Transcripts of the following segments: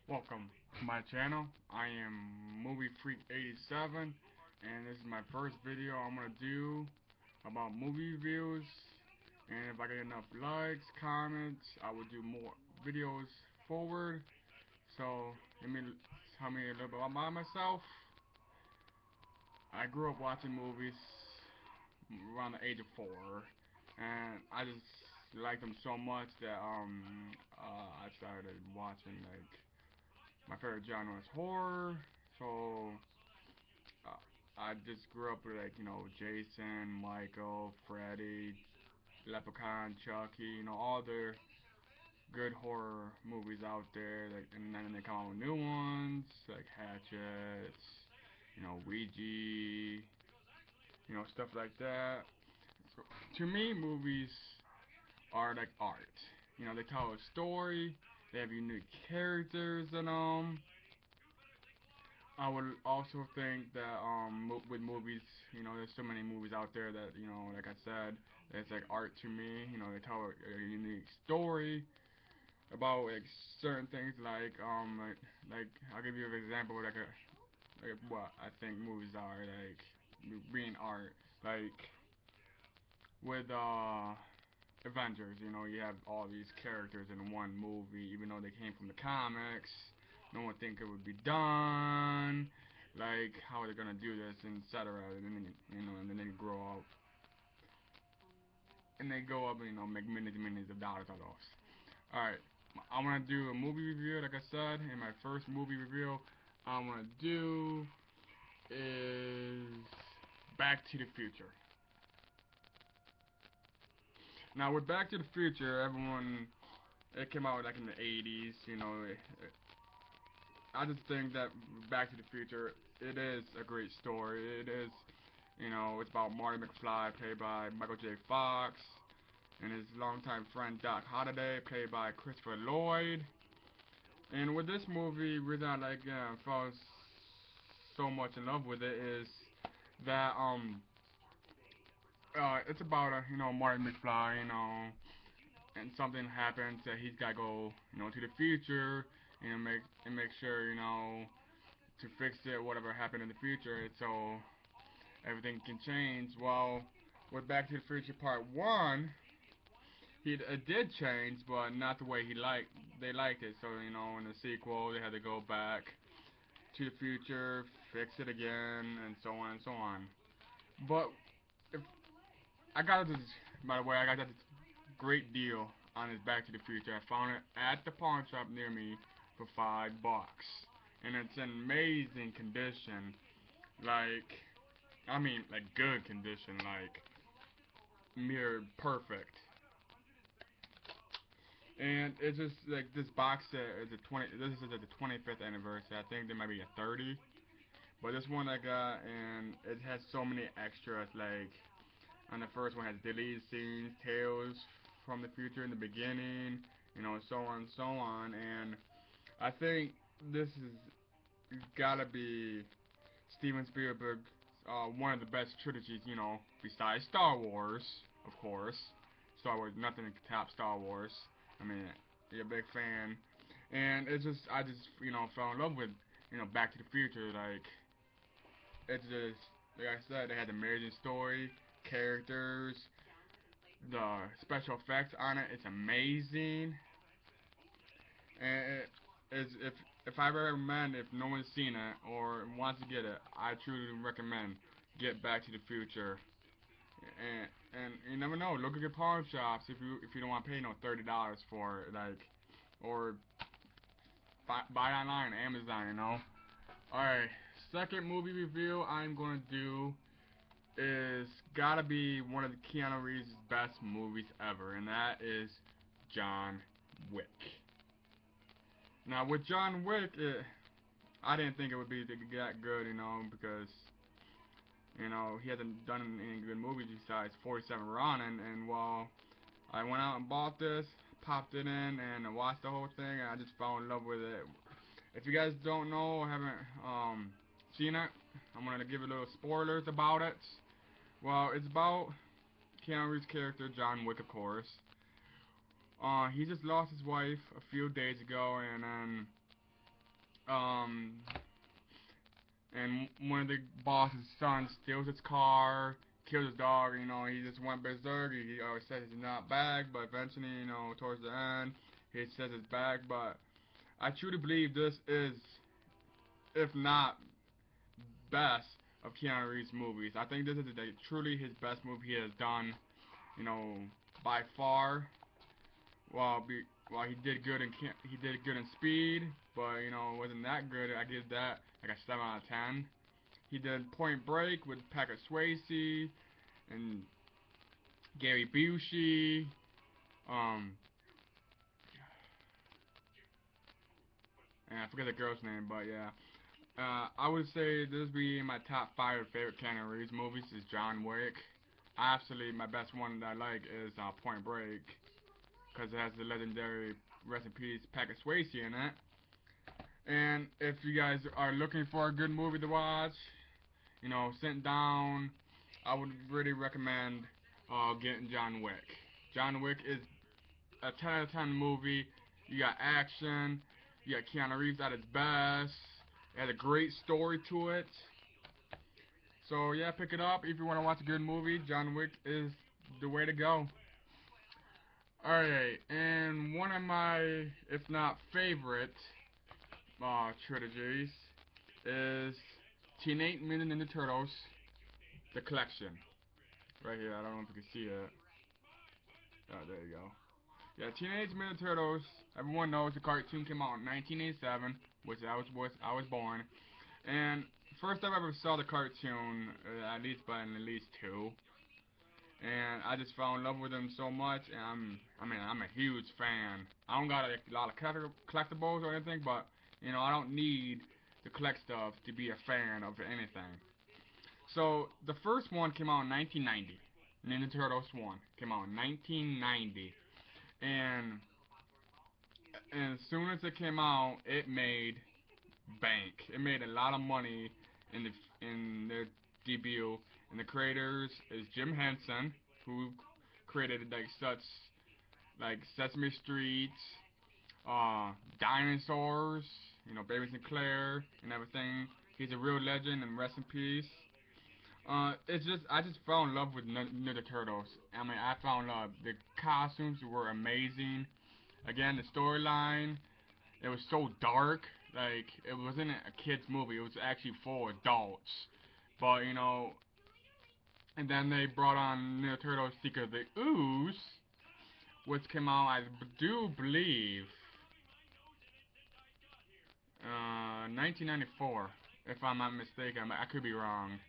Welcome to my channel. I am Movie Freak 87, and this is my first video I'm gonna do about movie reviews. And if I get enough likes, comments, I will do more videos forward. So let me tell me a little bit about myself. I grew up watching movies around the age of 4, and I just liked them so much that I started watching my favorite genre is horror, so uh, I just grew up with Jason, Michael, Freddy, Leprechaun, Chucky, all the good horror movies out there. And then they come out with new ones like Hatchet, Ouija, stuff like that. So, to me, movies are like art. They tell a story. They have unique characters in them. I would also think that with movies, there's so many movies out there that like I said, it's like art to me. They tell a unique story about like certain things, like I'll give you an example of like what I think movies are like being art. Like with Avengers, you have all these characters in one movie, even though they came from the comics. No one think it would be done. Like, how are they gonna do this, etc. And then and then they grow up, and they go up, and make millions and millions of dollars out of those. All right, I'm gonna do a movie review, like I said, and my first movie review I'm gonna do is Back to the Future. Now with Back to the Future, it came out like in the 80s, I just think that Back to the Future, it is a great story. It is, it's about Marty McFly, played by Michael J. Fox, and his longtime friend Doc Holliday, played by Christopher Lloyd. And with this movie, the reason I fell so much in love with it is that it's about Marty McFly, and something happens that he's gotta go, to the future, make sure, to fix it, whatever happened in the future, so everything can change. Well, with Back to the Future Part One, it did change, but not the way they liked it. So in the sequel, they had to go back to the future, fix it again, and so on and so on. But if I got this, by the way, I got this great deal on his Back to the Future. I found it at the pawn shop near me for $5, and it's in amazing condition. Like, I mean, like good condition, like mirror perfect. And it's just like this box set is a 20. This is at the 25th anniversary. I think there might be a 30, but this one I got, and it has so many extras. Like on the first one has deleted scenes, tales from the future in the beginning, so on and so on. And I think this is gotta be Steven Spielberg's one of the best trilogies, besides Star Wars, of course. Star Wars, nothing can top Star Wars. I mean, you're a big fan, and I just, fell in love with, Back to the Future. Like, it's just, like I said, they had an amazing story, characters, the special effects on it. It's amazing, and if I recommend, if no one's seen it or wants to get it, I truly recommend Get Back to the Future. And you never know. Look at your pawn shops if you don't want to pay no $30 for it, like, or buy online, Amazon, All right, second movie review I'm gonna do is gotta be one of the Keanu Reeves' best movies ever, and that is John Wick. Now with John Wick, I didn't think it would be that good, because he hasn't done any good movies besides 47 Ronin, and well, I went out and bought this, popped it in, and watched the whole thing, and I just fell in love with it. If you guys don't know or haven't seen it, I'm gonna give you a little spoilers about it. Well, it's about Keanu Reeves' character, John Wick, of course. He just lost his wife a few days ago, and then Um, and one of the boss's sons steals his car, kills his dog. You know, he just went berserk. He always says he's not back, but eventually, you know, towards the end, he says he's back. But I truly believe this is, if not best, of Keanu Reeves' movies. I think this is truly his best movie he has done. You know, by far. While he did good in Speed, but you know, it wasn't that good. I give that like a 7 out of 10. He did Point Break with Patrick Swayze and Gary Busey. Um, and I forget the girl's name, but yeah. I would say this would be my top 5 favorite Keanu Reeves movies is John Wick. Absolutely, my best one that I like is Point Break, because it has the legendary, rest in peace, Patrick Swayze in it. And if you guys are looking for a good movie to watch, you know, sitting down, I would really recommend getting John Wick. John Wick is a 10 out of 10 movie. You got action, you got Keanu Reeves at his best. It has a great story to it. So yeah, pick it up if you want to watch a good movie. John Wick is the way to go. Alright, and one of my, if not favorite, trilogies is Teenage Mutant Ninja Turtles, the collection. Right here, I don't know if you can see it. Oh, there you go. Yeah, Teenage Mutant Turtles, everyone knows the cartoon came out in 1987, which I was born. And first time I ever saw the cartoon, at least by at least two. And I just fell in love with them so much, and I'm a huge fan. I don't got a lot of collectibles or anything, but you know, I don't need to collect stuff to be a fan of anything. So the first one came out in 1990. Ninja Turtles 1 came out in 1990, and as soon as it came out, it made bank. It made a lot of money in their debut. And the creators is Jim Henson, who created like Sesame Street, dinosaurs, you know, Baby Sinclair and everything. He's a real legend and rest in peace. It's just I just fell in love with Ninja Turtles. I mean, I fell in love. The costumes were amazing. Again, the storyline, it was so dark. Like it wasn't a kids movie. It was actually for adults. But you know, and then they brought on Ninja Turtles: Secret of the Ooze, which came out, I do believe, 1994, if I'm not mistaken. I could be wrong.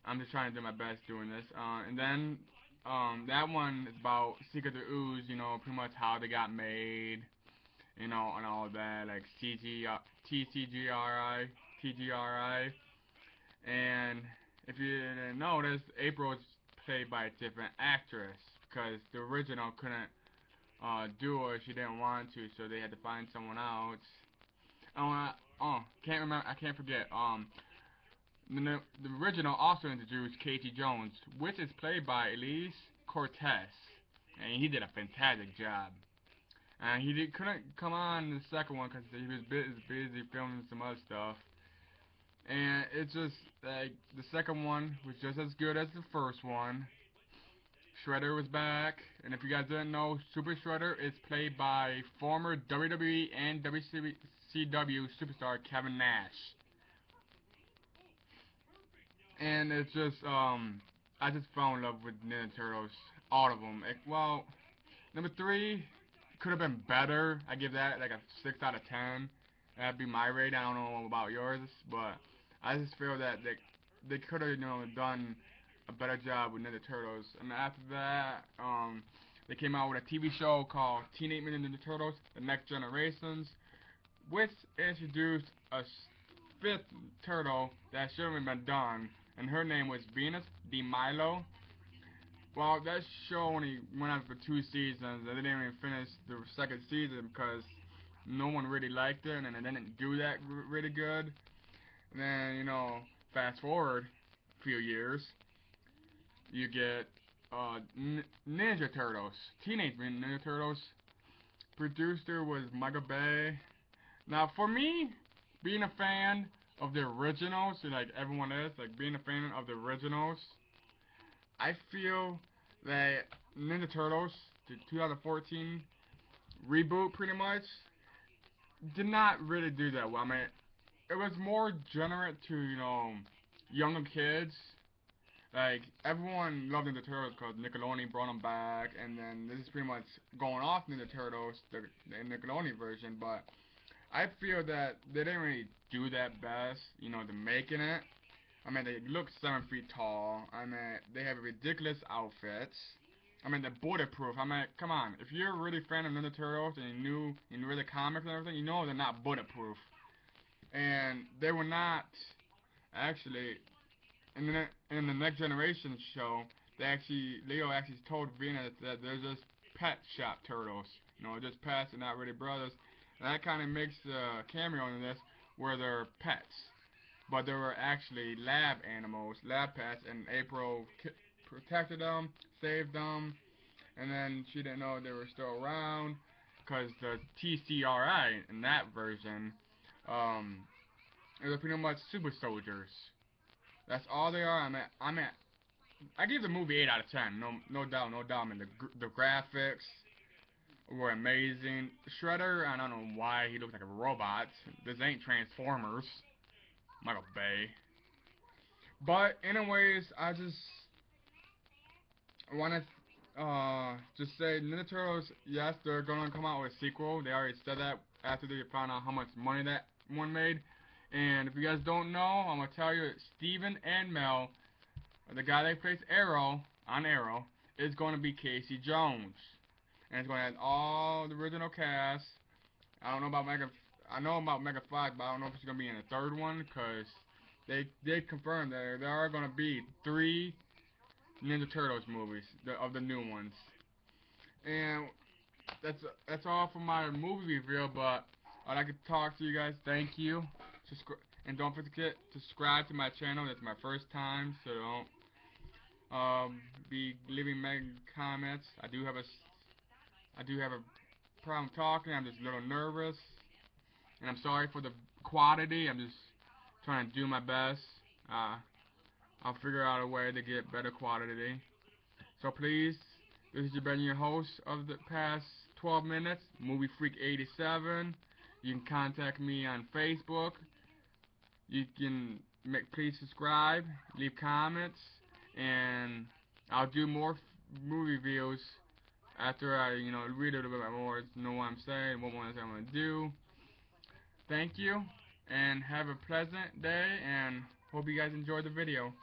I'm just trying to do my best doing this. And then that one is about Secret of the Ooze, you know, pretty much how they got made, you know, and all that, like TCGRI, TGRI. And if you didn't notice, April is played by a different actress because the original couldn't do it. She didn't want to, so they had to find someone else. Can't remember. I can't forget. The original also introduced Casey Jones, which is played by Elise Cortez, and he did a fantastic job. And couldn't come on the second one because he was busy filming some other stuff. And it's just like the second one was just as good as the first one. Shredder was back, and if you guys didn't know, Super Shredder is played by former WWE and WCW superstar Kevin Nash. And it's just I just fell in love with Ninja Turtles, all of them. Well, number 3 could have been better. I give that like a 6 out of 10. That'd be my rate. I don't know about yours, but I just feel that they could have, you know, done a better job with Ninja Turtles. And after that, they came out with a TV show called Teenage Mutant Ninja Turtles: The Next Generations, which introduced a fifth turtle that shouldn't have been done, and her name was Venus de Milo. Well, that show only went on for 2 seasons, and they didn't even finish the second season because no one really liked it, and it didn't do that really good. And then, you know, fast forward a few years, you get Ninja Turtles, Teenage Mutant Ninja Turtles. Producer was Michael Bay. Now, for me, being a fan of the originals, like everyone is, like being a fan of the originals, I feel that Ninja Turtles, the 2014 reboot, pretty much, did not really do that well. I mean, it was more generate to, younger kids. Like, everyone loved Ninja Turtles because Nickelodeon brought them back, and then this is pretty much going off Ninja Turtles, the Nickelodeon version, but I feel that they didn't really do that best, the making it. I mean, they look 7 feet tall. I mean, they have ridiculous outfits. I mean, they're bulletproof. I mean, come on. If you're a really fan of Ninja Turtles and you read the comics and everything, you know they're not bulletproof. And they were not actually in the Next Generation show. Leo actually told Venus that they're just pet shop turtles. Just pets and not really brothers. And that kind of makes a cameo in this where they're pets. But they were actually lab animals, lab pets, and April protected them, saved them, and then she didn't know they were still around, because the TCRI in that version, um, they were pretty much super soldiers. That's all they are. I give the movie 8 out of 10. No doubt, no doubt. I mean, the graphics were amazing. Shredder, I don't know why he looks like a robot. This ain't Transformers. Michael Bay. But anyways, I just want to just say Ninja Turtles, yes, they're going to come out with a sequel. They already said that after they found out how much money that one made. And if you guys don't know, I'm going to tell you, Steven and Mel, the guy that plays Arrow, on Arrow, is going to be Casey Jones. And it's going to have all the original cast. I don't know about I know about Mega Fox, but I don't know if it's going to be in the third one, because they did confirm that there are going to be 3 Ninja Turtles movies, of the new ones. And that's all for my movie review, but I'd like to talk to you guys. Thank you. And don't forget to subscribe to my channel. That's my first time, so don't be leaving mega comments. I do have a problem talking. I'm just a little nervous, and I'm sorry for the quality. I'm just trying to do my best. I'll figure out a way to get better quality. So please, this is your host of the past 12 minutes, Movie Freak 87. You can contact me on Facebook. You can please subscribe, leave comments, and I'll do more movie reviews after I, read a little bit more, know what I'm saying, what ones I'm gonna do. Thank you, and have a pleasant day, and hope you guys enjoyed the video.